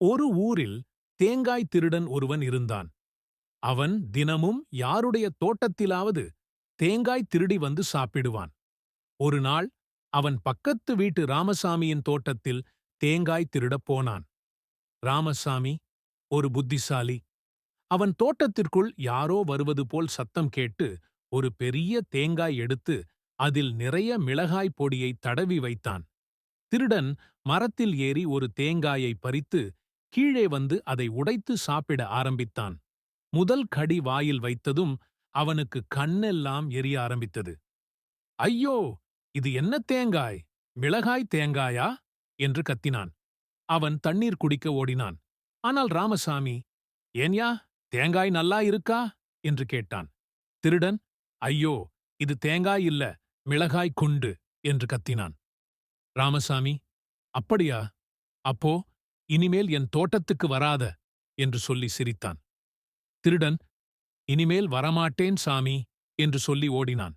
ஒரு ஊரில் தேங்காய் திருடன் ஒருவன் இருந்தான். அவன் தினமும் யாருடைய தோட்டத்திலாவது தேங்காய் திருடி வந்து சாப்பிடுவான். ஒரு நாள் அவன் பக்கத்து வீட்டு ராமசாமியின் தோட்டத்தில் தேங்காய் திருடப் போனான். ராமசாமி ஒரு புத்திசாலி. அவன் தோட்டத்திற்குள் யாரோ வருவது போல் சத்தம் கேட்டு ஒரு பெரிய தேங்காய் எடுத்து அதில் நிறைய மிளகாய் பொடியை தடவி வைத்தான். திருடன் மரத்தில் ஏறி ஒரு தேங்காயை பறித்து கீழே வந்து அதை உடைத்து சாப்பிட ஆரம்பித்தான். முதல் கடி வாயில் வைத்ததும் அவனுக்கு கண்ணெல்லாம் எரிய ஆரம்பித்தது. ஐயோ, இது என்ன தேங்காய்? மிளகாய் தேங்காயா என்று கத்தினான். அவன் தண்ணீர் குடிக்க ஓடினான். ஆனால் ராமசாமி, ஏன்யா, தேங்காய் நல்லா இருக்கா என்று கேட்டான். திருடன், ஐயோ, இது தேங்காய் இல்ல, மிளகாய் குண்டு என்று கத்தினான். ராமசாமி, அப்படியா? அப்போ இனிமேல் என் தோட்டத்துக்கு வராத என்று சொல்லி சிரித்தான். திருடன், இனிமேல் வரமாட்டேன் சாமி என்று சொல்லி ஓடினான்.